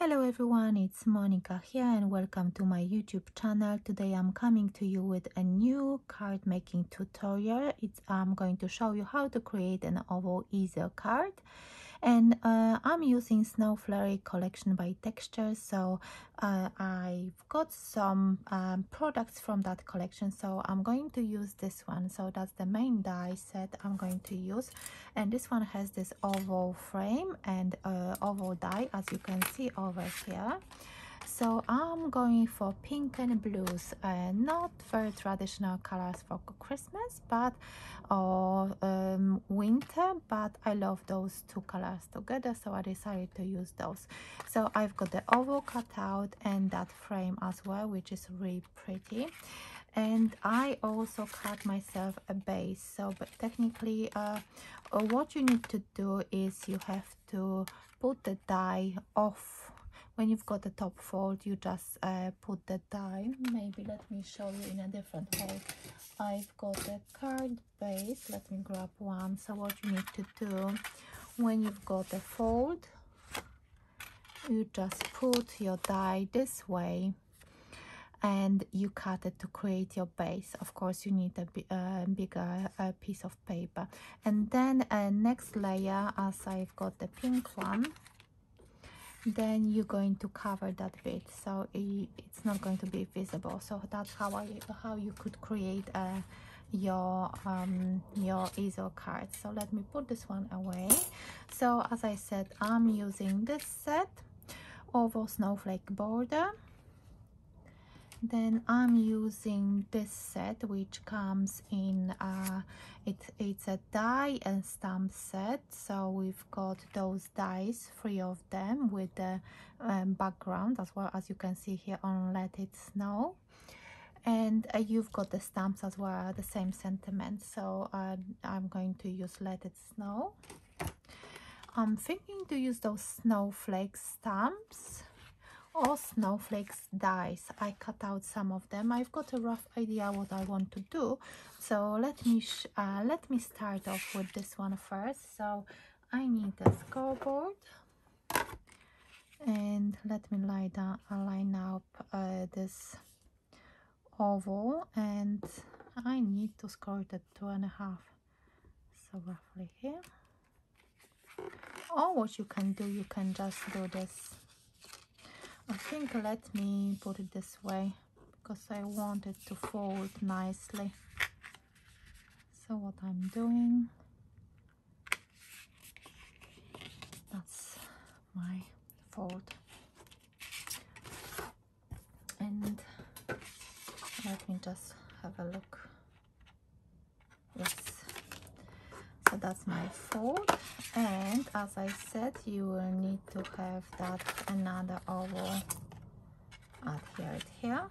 Hello everyone, it's Monika here and welcome to my YouTube channel. Today I'm coming to you with a new card making tutorial. I'm going to show you how to create an oval easel card. And I'm using Snow Flurry collection by Texture, so I've got some products from that collection, so I'm going to use this one. So that's the main die set I'm going to use, and this one has this oval frame and oval die, as you can see over here. So I'm going for pink and blues, not very traditional colors for Christmas but or winter, but I love those two colors together, so I decided to use those. So I've got the oval cut out and that frame as well, which is really pretty. And I also cut myself a base. So but technically what you need to do is you have to put the die off. When you've got the top fold, you just put the die. Maybe let me show you in a different way. I've got the card base. Let me grab one. So what you need to do, when you've got the fold, you just put your die this way and you cut it to create your base. Of course you need a bigger piece of paper. And then next layer, as I've got the pink one, then you're going to cover that bit so it's not going to be visible. So that's how you could create your easel card. So let me put this one away. So as I said, I'm using this set oval snowflake border. Then I'm using this set, which comes in it's a die and stamp set. So we've got those dies, 3 of them, with the background as well, as you can see here on Let It Snow. And you've got the stamps as well, the same sentiment. So I'm going to use Let It Snow. I'm thinking to use those snowflake stamps or snowflakes dies. I cut out some of them. I've got a rough idea what I want to do, so let me start off with this one first. So I need a scoreboard, and let me line up this oval, and I need to score it at 2.5, so roughly here. Or what you can do, you can just do this. I think let me put it this way because I want it to fold nicely. So what I'm doing, that's my fold. And let me just have a look. Yes. So that's my fold. And as I said, you will need to have that another oval adhered here.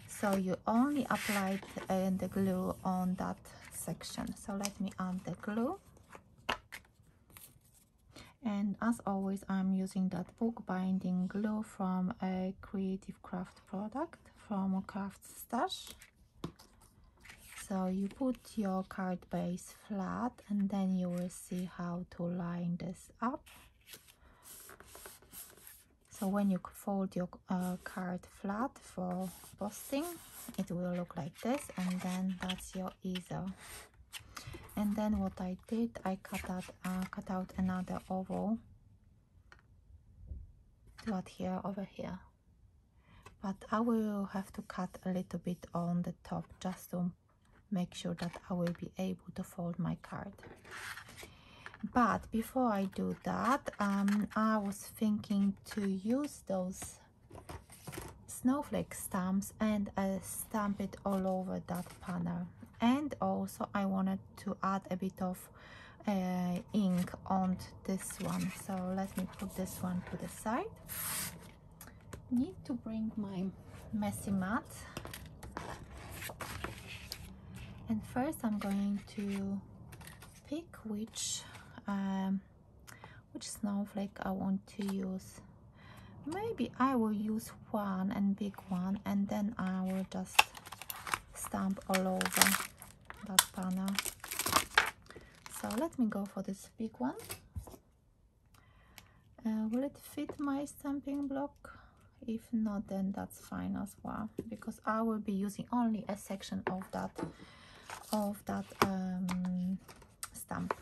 So you only applied the glue on that section. So let me add the glue. And as always, I'm using that book binding glue from a Creative Craft product from Craft Stash. So you put your card base flat, and then you will see how to line this up. So when you fold your card flat for posting, it will look like this, and then that's your easel. And then what I did, I cut out another oval to adhere over here. But I will have to cut a little bit on the top just to make sure that I will be able to fold my card. But before I do that, I was thinking to use those snowflake stamps and stamp it all over that panel. And also I wanted to add a bit of ink on this one. So let me put this one to the side. Need to bring my messy mat. And first I'm going to pick which snowflake I want to use. Maybe I will use one and big one, and then I will just stamp all over that panel. So let me go for this big one. Will it fit my stamping block? If not, then that's fine as well, because I will be using only a section of that stamp.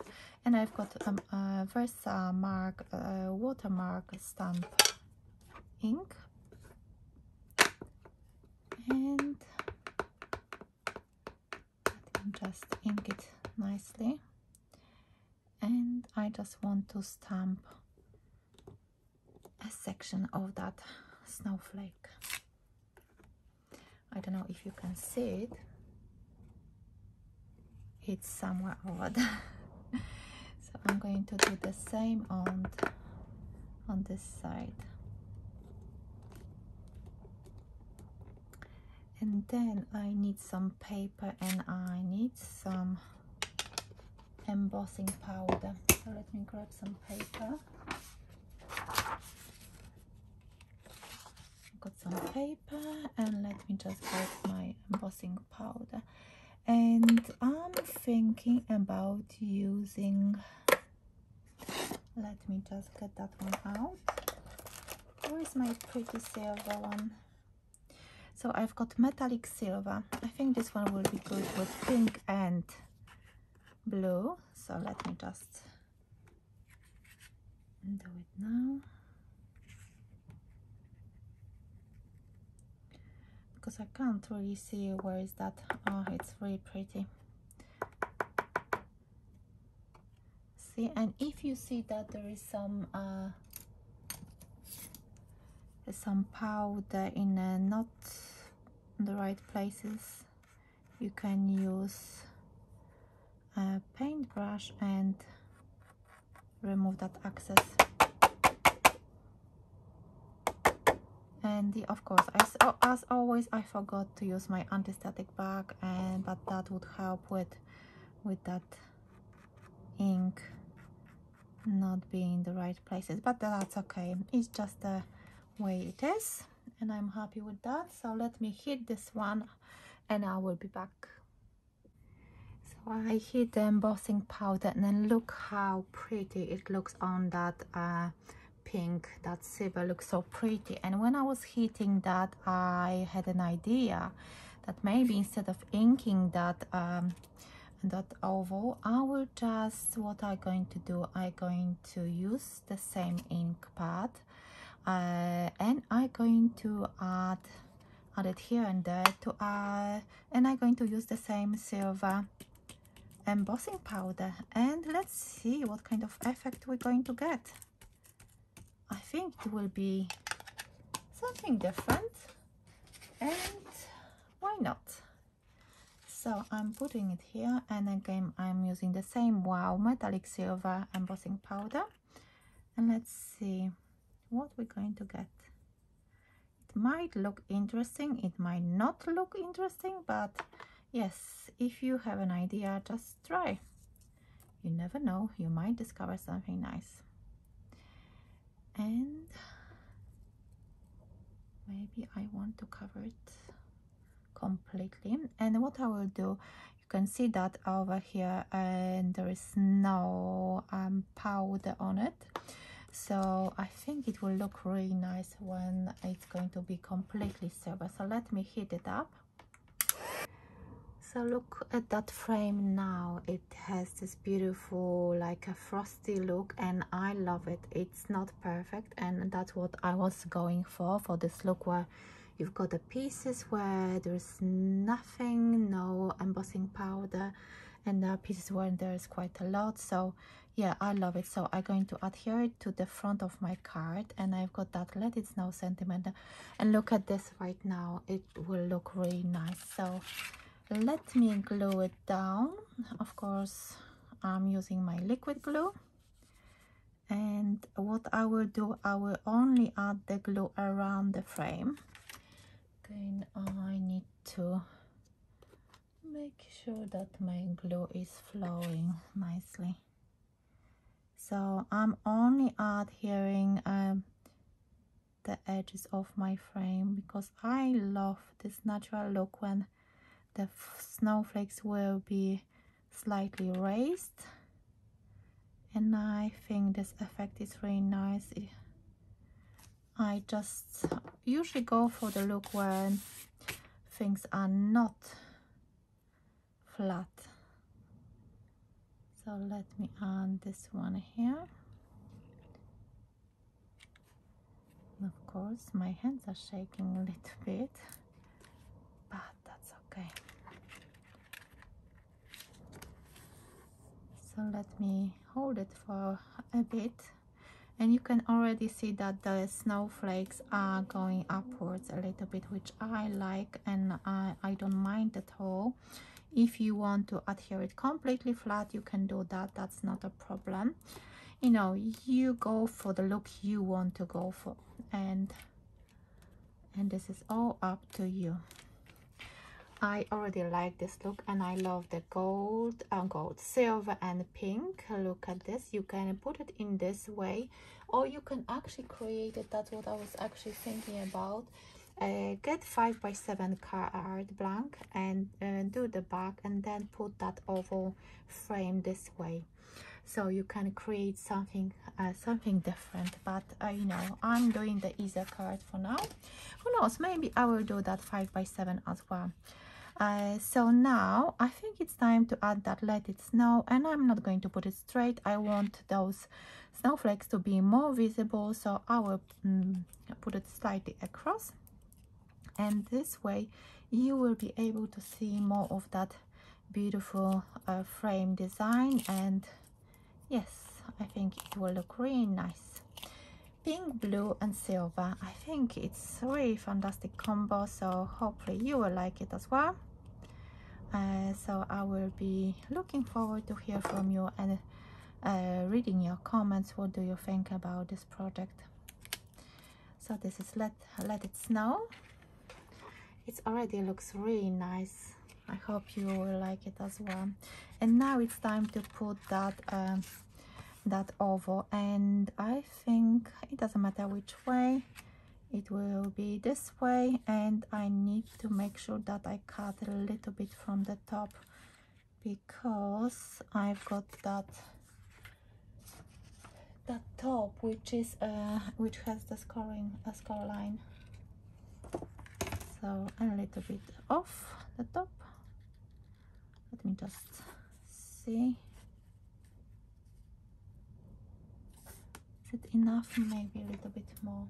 And I've got Versamark watermark stamp ink, and let me just ink it nicely. And I just want to stamp a section of that snowflake. I don't know if you can see it. It's somewhere over there. So I'm going to do the same on this side. And then I need some paper and I need some embossing powder. So let me grab some paper. I've got some paper and let me just grab my embossing powder. And I'm thinking about using, let me just get that one out. Where is my pretty silver one? So I've got metallic silver. I think this one will be good with pink and blue. So let me just do it now, because I can't really see where is that. Oh, it's really pretty. See, and if you see that there is some powder in not the right places, you can use a paintbrush and remove that excess. And of course, as always, I forgot to use my anti-static bag, but that would help with that ink not being in the right places, but that's okay. It's just the way it is, and I'm happy with that. So let me heat this one and I will be back. So I heat the embossing powder, and then look how pretty it looks on that pink. That silver looks so pretty. And when I was heating that, I had an idea that maybe instead of inking that oval, I will just, what I'm going to do, I'm going to use the same ink pad, and I'm going to add it here and there and I'm going to use the same silver embossing powder, and let's see what kind of effect we're going to get. I think it will be something different, and why not? So I'm putting it here, and again I'm using the same metallic silver embossing powder, and let's see what we're going to get. It might look interesting, it might not look interesting, but yes, if you have an idea, just try. You never know, you might discover something nice. And maybe I want to cover it completely. And what I will do, you can see that over here, and there is no powder on it, so I think it will look really nice when it's going to be completely silver. So let me heat it up. So look at that frame now. It has this beautiful, like a frosty look, and I love it. It's not perfect, and that's what I was going for this look, where you've got the pieces where there's nothing, no embossing powder, and there are pieces where there's quite a lot. So yeah, I love it. So I'm going to adhere it to the front of my card, and I've got that Let It Snow sentiment, and look at this right now. It will look really nice. So let me glue it down. Of course, I'm using my liquid glue, and what I will do, I will only add the glue around the frame. Then I need to make sure that my glue is flowing nicely. So I'm only adhering the edges of my frame, because I love this natural look when the snowflakes will be slightly raised, and I think this effect is really nice. I just usually go for the look when things are not flat. So let me add this one here. Of course, my hands are shaking a little bit, but that's okay. So let me hold it for a bit, and you can already see that the snowflakes are going upwards a little bit, which I like, and I don't mind at all. If you want to adhere it completely flat, you can do that. That's not a problem. You know, you go for the look you want to go for, and this is all up to you. I already like this look, and I love the gold, silver and pink. Look at this. You can put it in this way, or you can actually create it. That's what I was actually thinking about. Get 5x7 card blank and do the back, and then put that oval frame this way, so you can create something different. But you know, I'm doing the Easel card for now. Who knows, maybe I will do that 5x7 as well. So now I think it's time to add that Let It Snow, and I'm not going to put it straight. I want those snowflakes to be more visible, so I will put it slightly across, and this way you will be able to see more of that beautiful frame design. And yes, I think it will look really nice. Pink, blue and silver. I think it's a really fantastic combo, so hopefully you will like it as well. So I will be looking forward to hear from you and reading your comments. What do you think about this project? So this is Let It Snow. It already looks really nice. I hope you will like it as well. And now it's time to put that that oval, and I think it doesn't matter which way, it will be this way. And I need to make sure that I cut a little bit from the top, because I've got that top which is which has the score line, so a little bit off the top. Let me just see, is it enough? Maybe a little bit more.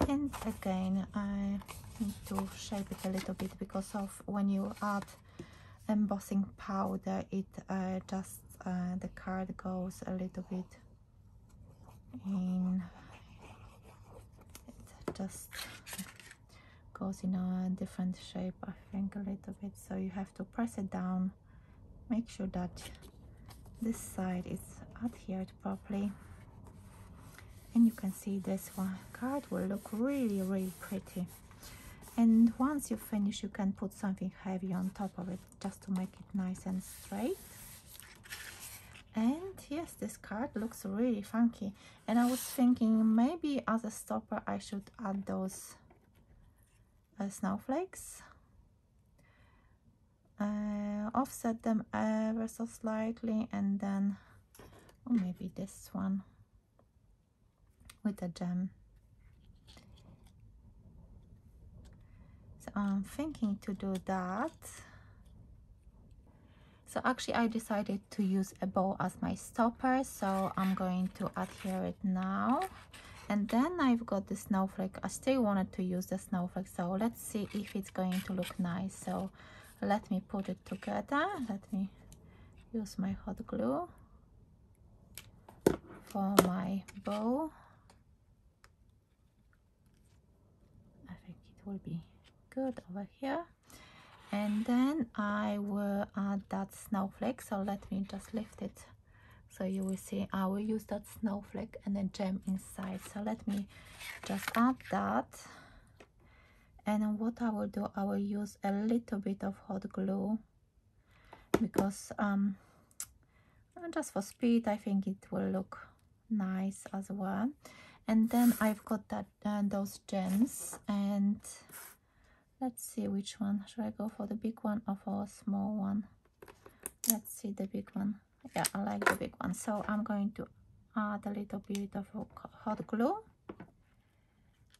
And again, I need to shape it a little bit, because of when you add embossing powder, it just the card goes a little bit in, it just goes in a different shape, I think, a little bit. So you have to press it down, make sure that this side is adhered properly, and you can see this one card will look really, really pretty. And once you finish, you can put something heavy on top of it, just to make it nice and straight. And yes, this card looks really funky, and I was thinking maybe as a stopper I should add those snowflakes, offset them ever so slightly, and then, or maybe this one with a gem. So I'm thinking to do that. So actually I decided to use a bow as my stopper, so I'm going to adhere it now. And then I've got the snowflake. I still wanted to use the snowflake, so let's see if it's going to look nice. So let me put it together. Let me use my hot glue for my bow. I think it will be good over here. And then I will add that snowflake. So let me just lift it, so you will see I will use that snowflake and a gem inside. So let me just add that. And then what I will do, I will use a little bit of hot glue, because just for speed, I think it will look nice as well. And then I've got that those gems, and let's see which one. Should I go for the big one or for a small one? Let's see the big one. Yeah, I like the big one. So I'm going to add a little bit of hot glue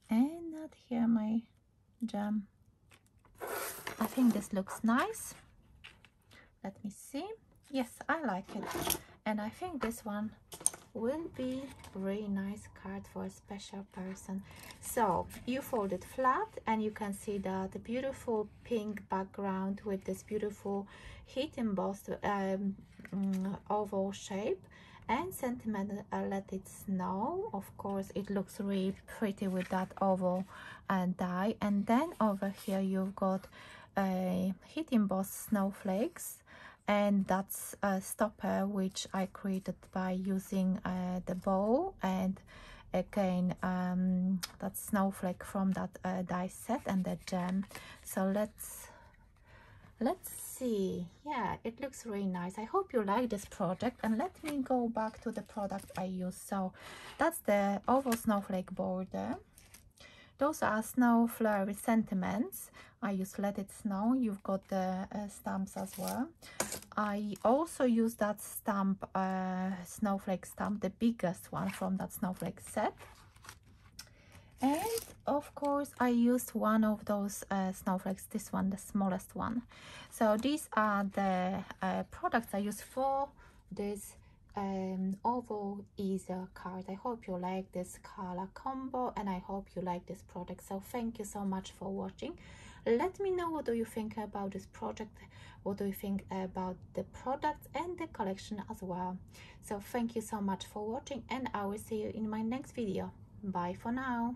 and add here my gem. I think this looks nice. Let me see. Yes, I like it, and I think this one will be really nice card for a special person. So you fold it flat and you can see that the beautiful pink background with this beautiful heat embossed oval shape and sentiment Let It Snow. Of course it looks really pretty with that oval die, and then over here you've got heat embossed snowflakes, and that's a stopper which I created by using the bow, and again that snowflake from that die set and the gem. So let's see. Yeah, it looks really nice. I hope you like this project, and let me go back to the product I used. So that's the oval snowflake border. Those are Snow Flurry sentiments. I use Let It Snow. You've got the stamps as well. I also use that stamp, snowflake stamp, the biggest one from that snowflake set. And of course I used one of those snowflakes, this one, the smallest one. So these are the products I use for this oval easel card. I hope you like this color combo, and I hope you like this product. So thank you so much for watching. Let me know what do you think about this project, what do you think about the product and the collection as well. So thank you so much for watching, and I will see you in my next video. Bye for now.